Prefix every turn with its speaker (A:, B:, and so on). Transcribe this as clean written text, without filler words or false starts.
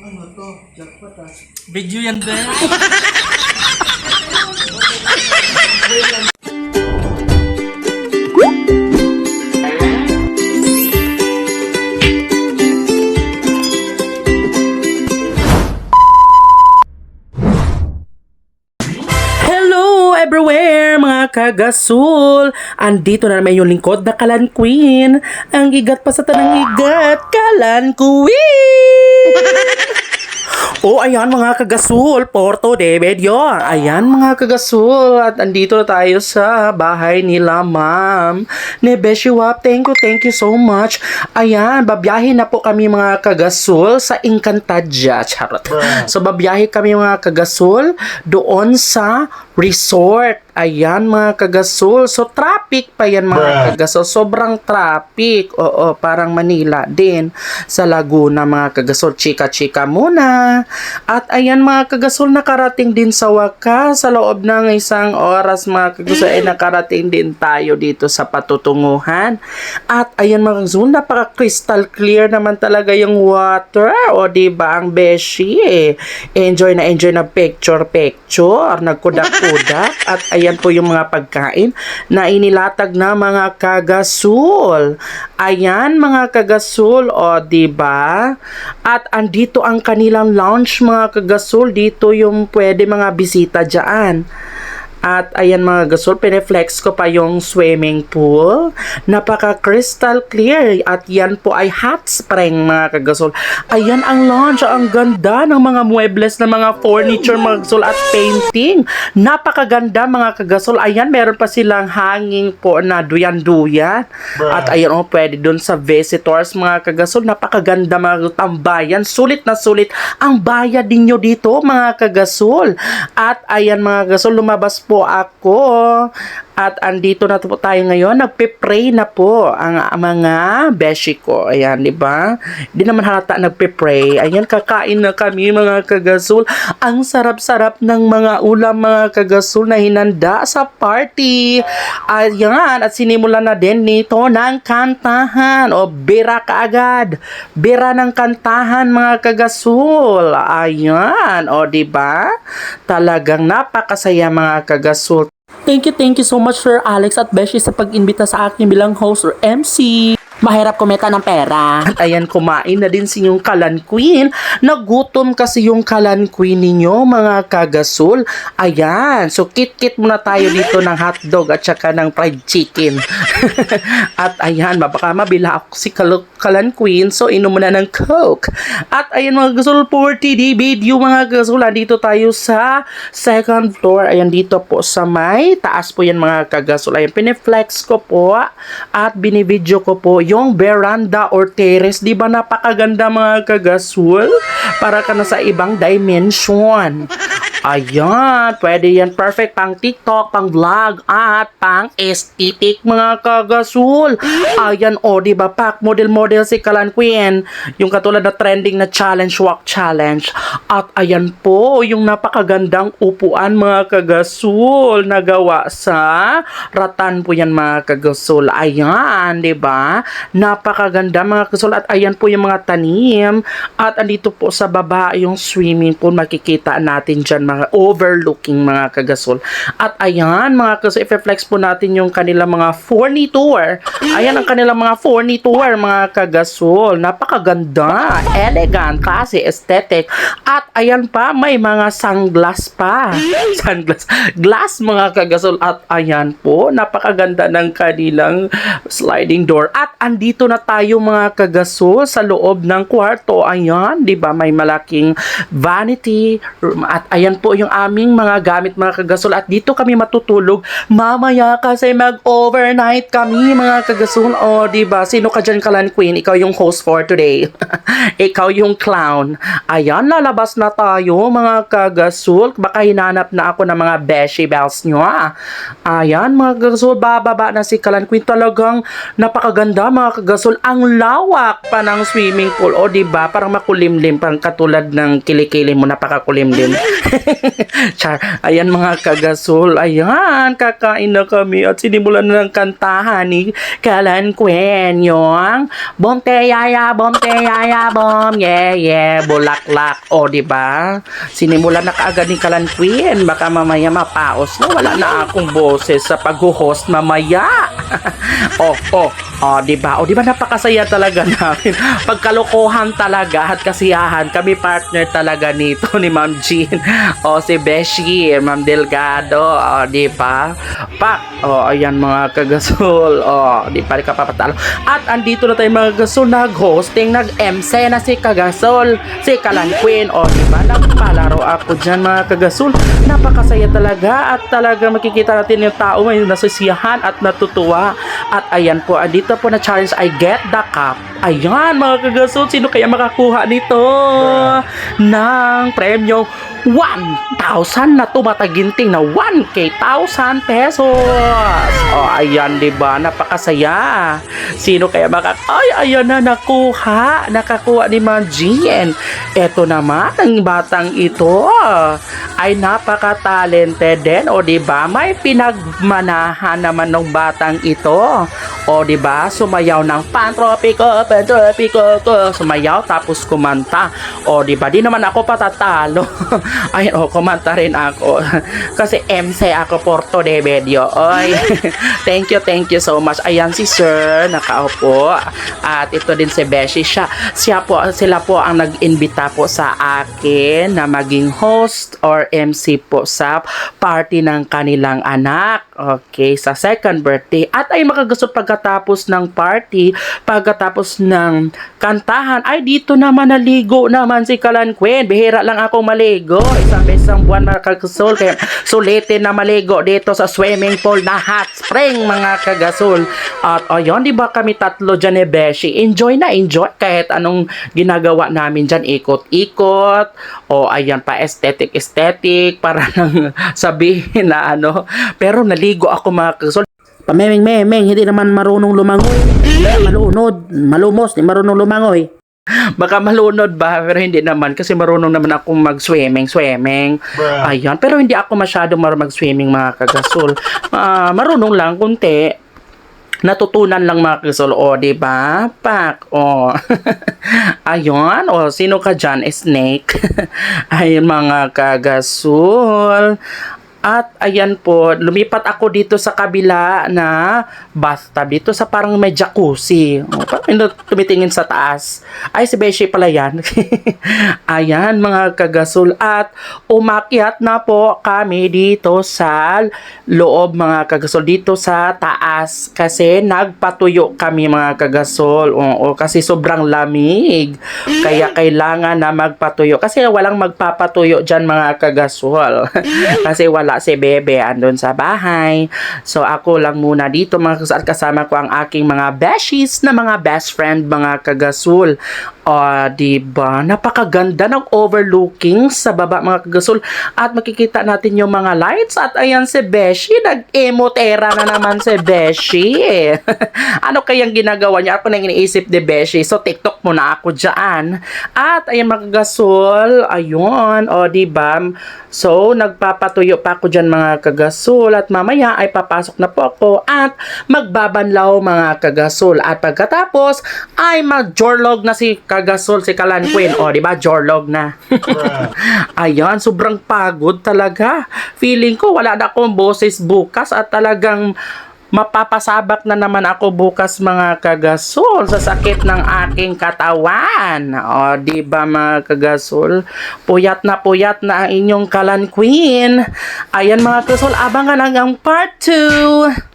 A: Ano to? Jackpot ah.
B: Video yan, be. Hello everywhere mga kagasul! Andito na naman yung lingkod na Kalan Queen. Ang igat pa sa tanang igat, Kalan Queen! O ayan mga kagasul, Porto de Medio. Ayan mga kagasul, at andito na tayo sa bahay nila ma'am ni Beshiwap. Thank you so much. Ayan, babiyahe na po kami mga kagasul sa Encantadia. Charot. So babiyahe kami mga kagasul doon sa resort. Ayan mga kagasul. So traffic pa yan mga kagasul. Sobrang traffic. Oo, parang Manila din. Sa Laguna mga kagasul. Chika-chika muna. At ayan mga kagasul, nakarating din sa wakas. Sa loob ng isang oras mga kagasul ay nakarating din tayo dito sa patutunguhan. At ayan mga kagasul, napaka-crystal clear naman talaga yung water. O diba ang beshi eh. Enjoy na picture. Nagkudak-kudak. At ayan po yung mga pagkain na inilatag na mga kagasul. Ayan mga kagasul, o diba? At andito ang kanilang lounge mga kagasul. Dito yung pwede mga bisita dyan. At ayan mga gasol, pineflex ko pa yung swimming pool. Napaka crystal clear. At yan po ay hot spring mga kagasol. Ayan ang lounge. Ang ganda ng mga muebles, ng mga furniture mga kagasol at painting. Napakaganda mga kagasol. Ayan, meron pa silang hanging po na duyan-duyan. At ayan o, pwede dun sa visitors mga kagasol. Napakaganda mga tambayan. Sulit na sulit ang bayad ninyo dito mga kagasol. At ayan mga kagasol, lumabas po ako at andito na po tayo ngayon. Nagpe-pray na po ang mga beshi ko. Ayan, di ba? Di naman halata nagpe-pray. Ayan, kakain na kami mga kagasul. Ang sarap-sarap ng mga ulam mga kagasul na hinanda sa party. Ayan, at sinimulan na din nito ng kantahan. O, bira kaagad. Bira ng kantahan mga kagasul. Ayan, o di ba? Talagang napakasaya mga kagasul. Thank you so much Sir Alex at Beshi sa pag-imbita sa akin bilang host or MC. Mahirap kumita ng pera. At ayan, kumain na din si yung Kalan Queen. Nagutom kasi yung Kalan Queen ninyo, mga kagasul. Ayan. So, kit-kit muna tayo dito ng hotdog at saka ng fried chicken. At ayan, baka mabila ako si Kalan Queen. So, inom muna ng Coke. At ayan mga kagasul, for TD video mga kagasul. Dito tayo sa second floor. Ayan, dito po sa may taas po yan mga kagasul. Ayan, pineflex ko po at binivideo ko po yung veranda or terrace. Di ba napakaganda mga kagasul? Para ka na sa ibang dimension. Ayan, pwede yan. Perfect pang TikTok, pang vlog, at pang aesthetic mga kagasul. Ayan, o, diba, pack model si Kalan Queen. Yung katulad na trending na challenge, walk challenge. At ayan po, yung napakagandang upuan mga kagasul. Nagawa sa ratan po yan mga kagasul. Ayan, diba? Napakaganda mga kagasul. At ayan po yung mga tanim. At andito po sa baba yung swimming pool. Makikita natin dyan mga overlooking mga kagasul. At ayan mga kagasul, i-flex po natin yung kanilang mga furniture. Ayan ang kanilang mga furniture mga kagasul. Napakaganda, elegant, classy, aesthetic. At ayan pa, may mga sunglass pa. Glass mga kagasul. At ayan po, napakaganda ng kanilang sliding door. At andito na tayo mga kagasul sa loob ng kwarto. Ayan, di ba, may malaking vanity room. At ayan po yung aming mga gamit mga kagasul. At dito kami matutulog mamaya kasi mag-overnight kami mga kagasul. O diba, sino ka dyan Kalan Queen? Ikaw yung host for today. Ikaw yung clown. Ayan, lalabas na tayo mga kagasul. Baka hinanap na ako ng mga beshi bells nyo. Ayan mga kagasul, bababa na si Kalan Queen. Talagang napakaganda mga kagasul. Ang lawak pa ng swimming pool. O diba, parang makulimlim. Parang katulad ng kilikili mo, napakakulimlim. Char, ayan mga kagasol, ayan, kakain na kami at sinimulan na ng kantahan ni Kalan Queen yung Bomte Yaya, Bom, yeah, yeah, bulaklak. O, diba? Sinimulan na kaagad ni Kalan Queen, baka mamaya mapaos na, wala na akong boses sa pag-host mamaya. Diba? Diba napakasaya talaga namin. Pagkalokohan talaga at kasiyahan, kami partner talaga nito ni Ma'am Jean. Si Beshi, Ma'am Delgado, diba? Ayan mga kagasol. Di pa rin kapapatalo. At andito na tayo mga kagasol, nag-hosting, nag-MC na si kagasol, si Kalan Queen. Diba? Nagpalaro ako dyan mga kagasol. Napakasaya talaga at talaga makikita natin yung tao may nasisiyahan at natutuwa. At ayan po, andito po na challenge ay Get the Cup. Ayan mga kagasol, sino kaya makakuha nito ng premyo 1,000 na tumataginting na 1,000 pesos. Ayan, diba? Napakasaya. Sino kaya ayan na, nakakuha ni Ma'am Jean. Eto naman, ang batang ito ay napaka-talented din. Diba? May pinagmanahan naman ng batang ito. Diba? Sumayaw ng Pantropiko, sumayaw tapos kumanta. Diba? Di naman ako patatalo. Ayun, kumanta rin ako. Kasi MC ako Porto de Medio. Thank you so much. Ayan si Sir, nakaupo. At ito din si Beshi. Sila po ang nag-imbita po sa akin na maging host or MC po sa party ng kanilang anak. Okay, sa second birthday. At ay makagasot pagkatapos ng party, pagkatapos ng kantahan, ay dito naman naligo naman si Kalan Queen. Bihira lang ako maligo. Isang besang buwan mga kagasol. Kaya sulitin na maligo dito sa swimming pool na hot spring mga kagasol. At ayun, di ba kami tatlo dyan ni Beshi? Enjoy na enjoy. Kahit anong ginagawa namin dyan, ikot-ikot. Ayan pa, aesthetic. Para nang sabihin na ano. Pero naligo ako mga kagasol. Pamemeng-memeng, hindi naman marunong lumangoy. Malunod, malumos, di marunong lumangoy. Baka malunod ba, pero hindi naman kasi marunong naman akong mag-swimming. Ayan, pero hindi ako masyadong marunong mag-swimming mga kagasol. Marunong lang kunti. Natutunan lang mga kagasol. Diba? Ayun, sino ka dyan? Snake. Ayun mga kagasol. At ayan po, lumipat ako dito sa kabila na bathtub. Dito sa parang may jacuzzi. Parang tumitingin sa taas. Ay, si Beshi pala yan. Ayan mga kagasol. At umakyat na po kami dito sa loob mga kagasol. Dito sa taas. Kasi nagpatuyo kami mga kagasol. Kasi sobrang lamig. Kaya kailangan na magpatuyo. Kasi walang magpapatuyo dyan mga kagasol. Kasi wala si Bebe andun sa bahay. So ako lang muna dito mga kagasol at kasama ko ang aking mga beshies na mga best friend mga kagasol. Diba? Napakaganda ng overlooking sa baba mga kagasol at makikita natin yung mga lights at ayan si Beshi, nag-emotera na naman si Beshi. Ano kayang ginagawa niya? Ako na iniisip ni Beshi. So TikTok muna ako dyan. At ayan mga kagasol, ayun, diba? So nagpapatuyo pa ako dyan mga kagasol at mamaya ay papasok na po ako at magbabanlaw mga kagasol at pagkatapos ay mag-jorlog na si kagasol, si Kalan Queen. Diba? Jorlog na. Ayan, sobrang pagod talaga. Feeling ko wala na akong boses bukas at talagang mapapasabak na naman ako bukas mga kagasol sa sakit ng aking katawan. Diba mga kagasol? Puyat na ang inyong Kalan Queen. Ayan mga kagasol, abangan hanggang part 2.